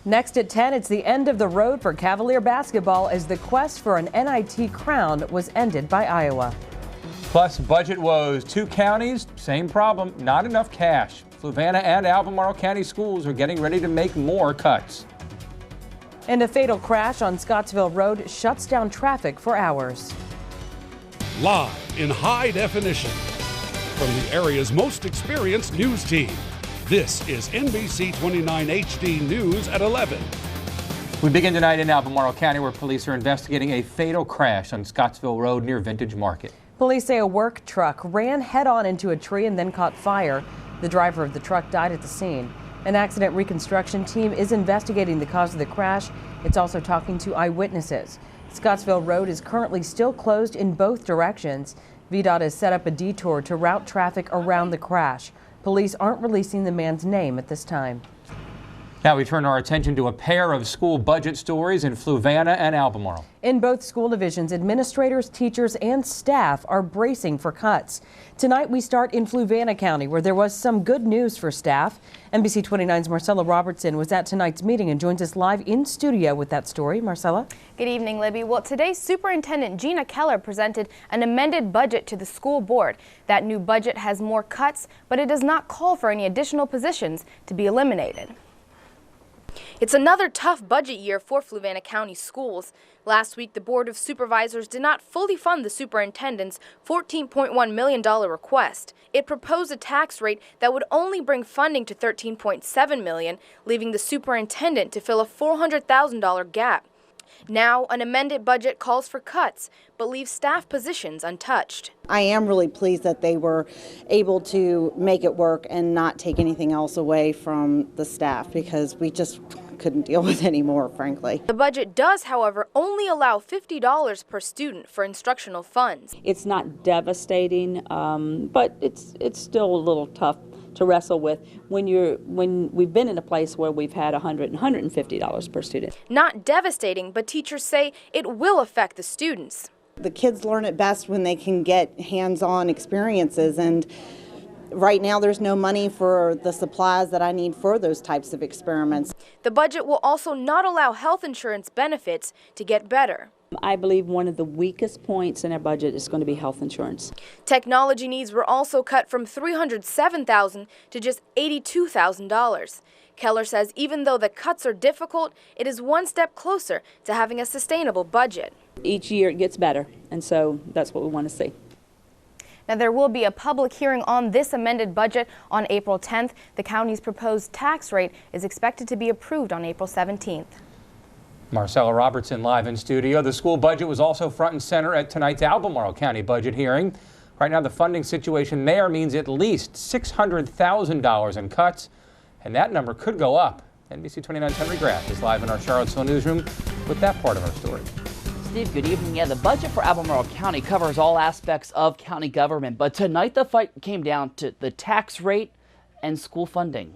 Next at 10, it's the end of the road for Cavalier basketball as the quest for an NIT crown was ended by Iowa. Plus budget woes. Two counties, same problem, not enough cash. Fluvanna and Albemarle County schools are getting ready to make more cuts. And a fatal crash on Scottsville Road shuts down traffic for hours. Live in high definition from the area's most experienced news team. This is NBC 29 HD News at 11. We begin tonight in Albemarle County, where police are investigating a fatal crash on Scottsville Road near Vintage Market. Police say a work truck ran head-on into a tree and then caught fire. The driver of the truck died at the scene. An accident reconstruction team is investigating the cause of the crash. It's also talking to eyewitnesses. Scottsville Road is currently still closed in both directions. VDOT has set up a detour to route traffic around the crash. Police aren't releasing the man's name at this time. Now we turn our attention to a pair of school budget stories in Fluvanna and Albemarle. In both school divisions, administrators, teachers, and staff are bracing for cuts. Tonight we start in Fluvanna County, where there was some good news for staff. NBC 29's Marcella Robertson was at tonight's meeting and joins us live in studio with that story. Marcella? Good evening, Libby. Well, today Superintendent Gina Keller presented an amended budget to the school board. That new budget has more cuts, but it does not call for any additional positions to be eliminated. It's another tough budget year for Fluvanna County schools. Last week, the Board of Supervisors did not fully fund the superintendent's $14.1 million request. It proposed a tax rate that would only bring funding to $13.7 million, leaving the superintendent to fill a $400,000 gap. Now, an amended budget calls for cuts, but leaves staff positions untouched. I am really pleased that they were able to make it work and not take anything else away from the staff, because we just couldn't deal with any more, frankly. The budget does, however, only allow $50 per student for instructional funds. It's not devastating, but it's still a little tough to wrestle with when we've been in a place where we've had $100 and $150 per student. Not devastating, but teachers say it will affect the students. The kids learn it best when they can get hands-on experiences, and right now there's no money for the supplies that I need for those types of experiments. The budget will also not allow health insurance benefits to get better. I believe one of the weakest points in our budget is going to be health insurance. Technology needs were also cut from $307,000 to just $82,000. Keller says even though the cuts are difficult, it is one step closer to having a sustainable budget. Each year it gets better, and so that's what we want to see. Now, there will be a public hearing on this amended budget on April 10th. The county's proposed tax rate is expected to be approved on April 17th. Marcella Robertson live in studio. The school budget was also front and center at tonight's Albemarle County budget hearing. Right now, the funding situation there means at least $600,000 in cuts, and that number could go up. NBC 29's Henry Graff is live in our Charlottesville newsroom with that part of our story. Steve, good evening. Yeah, the budget for Albemarle County covers all aspects of county government, but tonight the fight came down to the tax rate and school funding.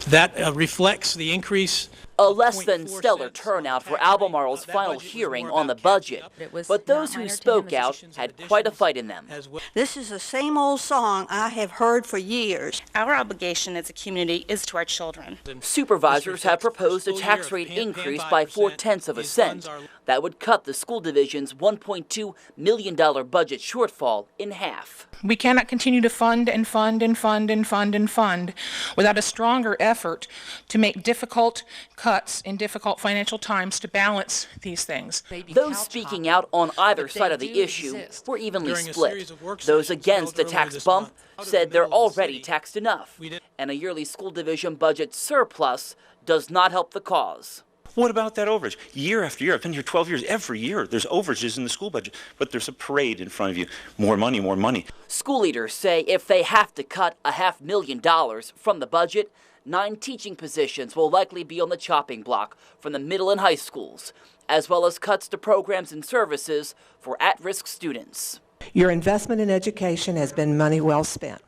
That reflects the increase. A less than stellar turnout for Albemarle's final hearing on the budget, but those who spoke out had quite a fight in them. This is the same old song I have heard for years. Our obligation as a community is to our children. Supervisors have proposed a tax rate increase by 0.4 cents. That would cut the school division's $1.2 million budget shortfall in half. We cannot continue to fund and fund and fund and fund and fund without a stronger effort to make difficult cuts in difficult financial times to balance these things. Those speaking out on either side of the issue were evenly split. Those against the tax bump said they're already taxed enough, and a yearly school division budget surplus does not help the cause. What about that overage? Year after year, I've been here 12 years, every year there's overages in the school budget, but there's a parade in front of you. More money, more money. School leaders say if they have to cut $500,000 from the budget, 9 teaching positions will likely be on the chopping block from the middle and high schools, as well as cuts to programs and services for at-risk students. Your investment in education has been money well spent.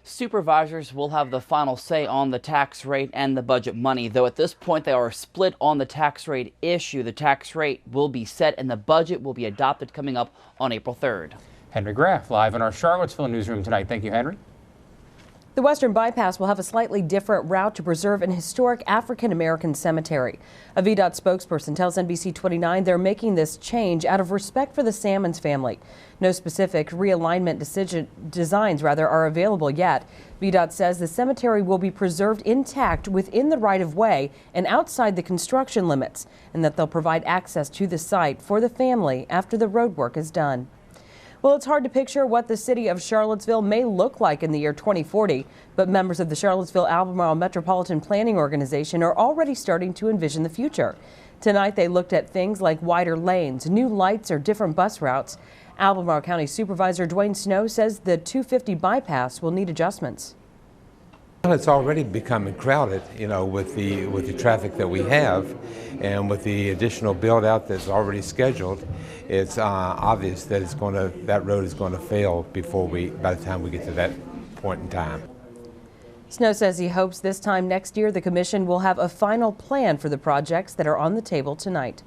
Supervisors will have the final say on the tax rate and the budget money, though at this point they are split on the tax rate issue. The tax rate will be set and the budget will be adopted coming up on April 3rd. Henry Graff live in our Charlottesville newsroom tonight. Thank you, Henry. The Western Bypass will have a slightly different route to preserve an historic African-American cemetery. A VDOT spokesperson tells NBC 29 they're making this change out of respect for the Salmons family. No specific realignment designs are available yet. VDOT says the cemetery will be preserved intact within the right-of-way and outside the construction limits, and that they'll provide access to the site for the family after the road work is done. Well, it's hard to picture what the city of Charlottesville may look like in the year 2040, but members of the Charlottesville-Albemarle Metropolitan Planning Organization are already starting to envision the future. Tonight, they looked at things like wider lanes, new lights, or different bus routes. Albemarle County Supervisor Dwayne Snow says the 250 bypass will need adjustments. Well, it's already becoming crowded, with the traffic that we have, and with the additional build out that's already scheduled. It's obvious that that road is going to fail by the time we get to that point in time. Snow says he hopes this time next year the commission will have a final plan for the projects that are on the table tonight.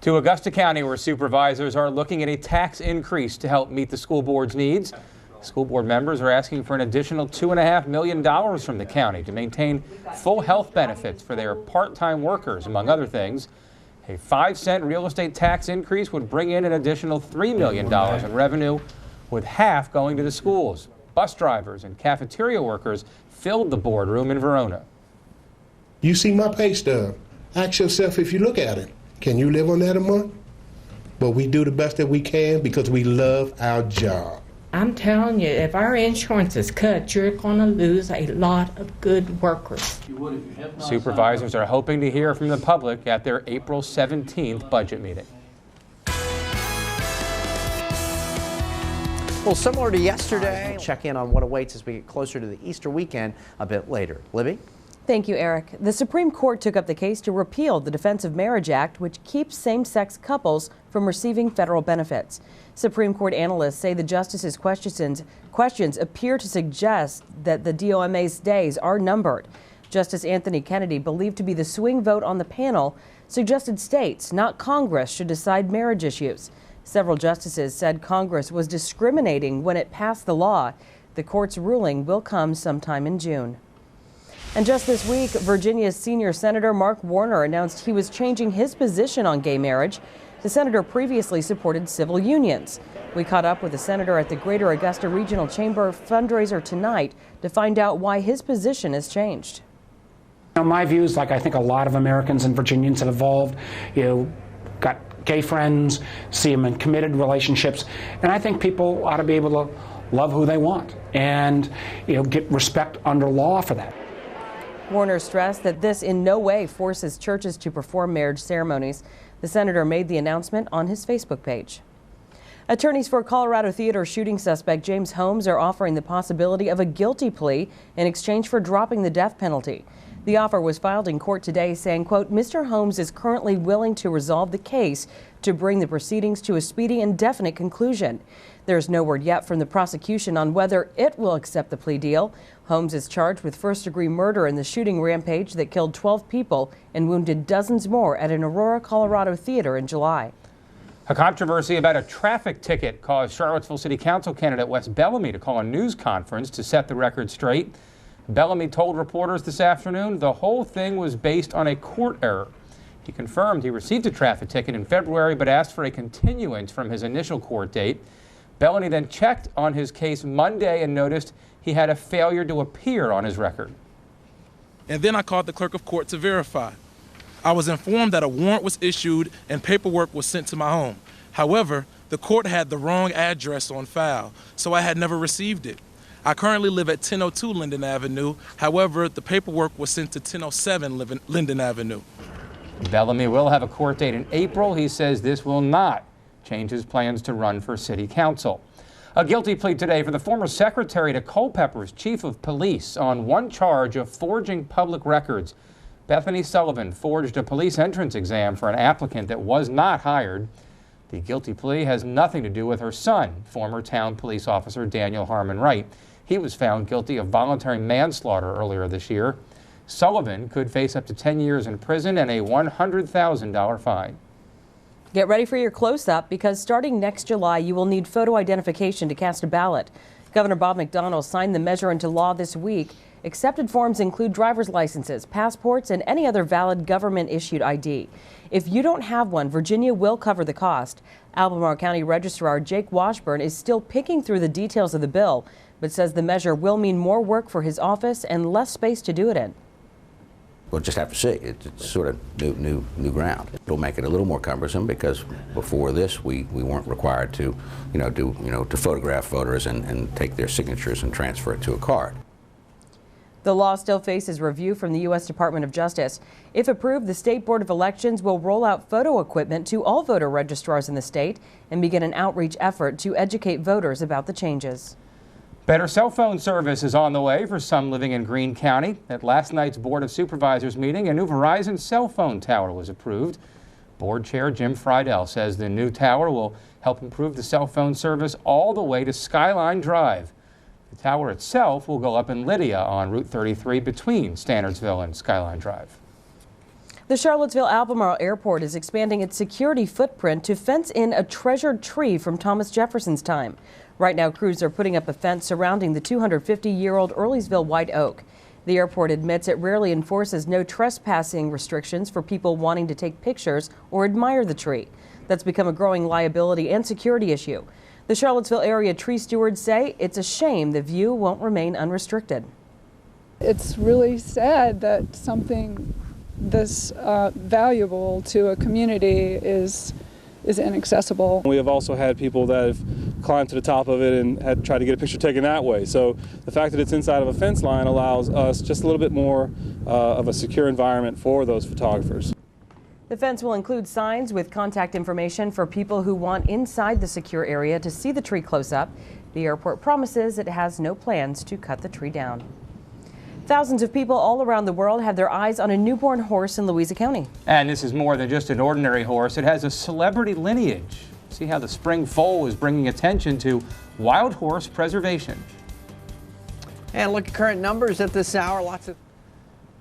To Augusta County, where supervisors are looking at a tax increase to help meet the school board's needs. School board members are asking for an additional $2.5 million from the county to maintain full health benefits for their part-time workers, among other things. A 5-cent real estate tax increase would bring in an additional $3 million in revenue, with half going to the schools. Bus drivers and cafeteria workers filled the boardroom in Verona. You see my pay stub. Ask yourself, if you look at it, can you live on that a month? But we do the best that we can because we love our job. I'm telling you, if our insurance is cut, you're going to lose a lot of good workers. Supervisors are hoping to hear from the public at their April 17th budget meeting. Well, similar to yesterday, we'll check in on what awaits as we get closer to the Easter weekend a bit later. Libby? Thank you, Eric. The Supreme Court took up the case to repeal the Defense of Marriage Act, which keeps same-sex couples from receiving federal benefits. Supreme Court analysts say the justice's questions appear to suggest that the DOMA's days are numbered. Justice Anthony Kennedy, believed to be the swing vote on the panel, suggested states, not Congress, should decide marriage issues. Several justices said Congress was discriminating when it passed the law. The court's ruling will come sometime in June. And just this week, Virginia's senior senator Mark Warner announced he was changing his position on gay marriage. The senator previously supported civil unions. We caught up with the senator at the Greater Augusta Regional Chamber fundraiser tonight to find out why his position has changed. My views, like I think a lot of Americans and Virginians have evolved, got gay friends, see them in committed relationships, and I think people ought to be able to love who they want and get respect under law for that. Warner stressed that this in no way forces churches to perform marriage ceremonies. The senator made the announcement on his Facebook page. Attorneys for Colorado theater shooting suspect James Holmes are offering the possibility of a guilty plea in exchange for dropping the death penalty. The offer was filed in court today saying, quote, Mr. Holmes is currently willing to resolve the case to bring the proceedings to a speedy and definite conclusion. There's no word yet from the prosecution on whether it will accept the plea deal. Holmes is charged with first-degree murder in the shooting rampage that killed 12 people and wounded dozens more at an Aurora, Colorado theater in July. A controversy about a traffic ticket caused Charlottesville City Council candidate Wes Bellamy to call a news conference to set the record straight. Bellamy told reporters this afternoon the whole thing was based on a court error. He confirmed he received a traffic ticket in February but asked for a continuance from his initial court date. Bellamy then checked on his case Monday and noticed he had a failure to appear on his record. And then I called the clerk of court to verify. I was informed that a warrant was issued and paperwork was sent to my home. However, the court had the wrong address on file, so I had never received it. I currently live at 1002 Linden Avenue. However, the paperwork was sent to 1007 Linden Avenue. Bellamy will have a court date in April. He says this will not change his plans to run for city council. A guilty plea today for the former secretary to Culpeper's chief of police on one charge of forging public records. Bethany Sullivan forged a police entrance exam for an applicant that was not hired. The guilty plea has nothing to do with her son, former town police officer Daniel Harmon Wright. He was found guilty of voluntary manslaughter earlier this year. Sullivan could face up to 10 years in prison and a $100,000 fine. Get ready for your close-up because starting next July, you will need photo identification to cast a ballot. Governor Bob McDonnell signed the measure into law this week. Accepted forms include driver's licenses, passports, and any other valid government-issued ID. If you don't have one, Virginia will cover the cost. Albemarle County Registrar Jake Washburn is still picking through the details of the bill, but says the measure will mean more work for his office and less space to do it in. We'll just have to see. It's sort of new ground. It'll make it a little more cumbersome because before this we weren't required to, to photograph voters and take their signatures and transfer it to a card. The law still faces review from the U.S. Department of Justice. If approved, the State Board of Elections will roll out photo equipment to all voter registrars in the state and begin an outreach effort to educate voters about the changes. Better cell phone service is on the way for some living in Greene County. At last night's Board of Supervisors meeting, a new Verizon cell phone tower was approved. Board Chair Jim Friedel says the new tower will help improve the cell phone service all the way to Skyline Drive. The tower itself will go up in Lydia on Route 33 between Standardsville and Skyline Drive. The Charlottesville-Albemarle Airport is expanding its security footprint to fence in a treasured tree from Thomas Jefferson's time. Right now, crews are putting up a fence surrounding the 250-year-old Earlysville white oak. The airport admits it rarely enforces no trespassing restrictions for people wanting to take pictures or admire the tree. That's become a growing liability and security issue. The Charlottesville area tree stewards say it's a shame the view won't remain unrestricted. It's really sad that something this valuable to a community is inaccessible. We have also had people that have climbed to the top of it and had tried to get a picture taken that way. So the fact that it's inside of a fence line allows us just a little bit more of a secure environment for those photographers. The fence will include signs with contact information for people who want inside the secure area to see the tree close up. The airport promises it has no plans to cut the tree down. Thousands of people all around the world have their eyes on a newborn horse in Louisa County. And this is more than just an ordinary horse. It has a celebrity lineage. See how the spring foal is bringing attention to wild horse preservation. And look at current numbers at this hour.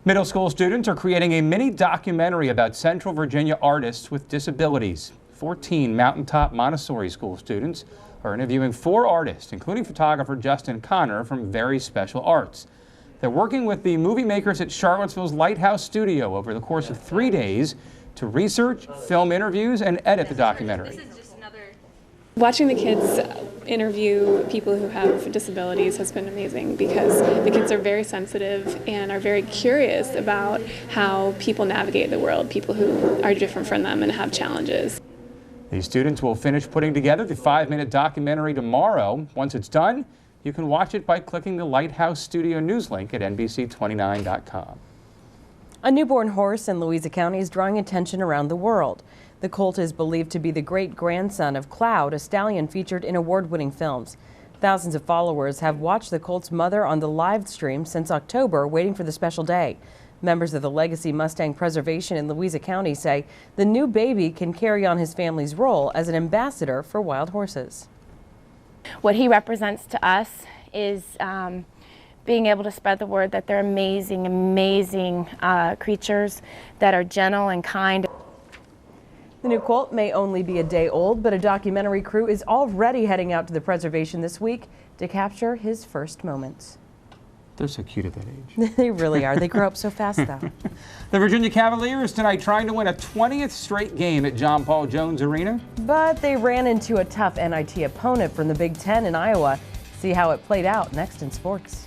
Middle school students are creating a mini documentary about Central Virginia artists with disabilities. 14 Mountaintop Montessori School students are interviewing 4 artists, including photographer Justin Connor from Very Special Arts. They're working with the movie makers at Charlottesville's Lighthouse Studio over the course of 3 days to research, film interviews, and edit the documentary. Watching the kids interview people who have disabilities has been amazing because the kids are very sensitive and are very curious about how people navigate the world, people who are different from them and have challenges. These students will finish putting together the 5-minute documentary tomorrow. Once it's done, you can watch it by clicking the Lighthouse Studio news link at NBC29.com. A newborn horse in Louisa County is drawing attention around the world. The colt is believed to be the great-grandson of Cloud, a stallion featured in award-winning films. Thousands of followers have watched the colt's mother on the live stream since October, waiting for the special day. Members of the Legacy Mustang Preservation in Louisa County say the new baby can carry on his family's role as an ambassador for wild horses. What he represents to us is being able to spread the word that they're amazing, amazing creatures that are gentle and kind. The new colt may only be a day old, but a documentary crew is already heading out to the preservation this week to capture his first moments. They're so cute at that age. They really are. They grow up so fast, though. The Virginia Cavaliers tonight trying to win a 20th straight game at John Paul Jones Arena. But they ran into a tough NIT opponent from the Big Ten in Iowa. See how it played out next in sports.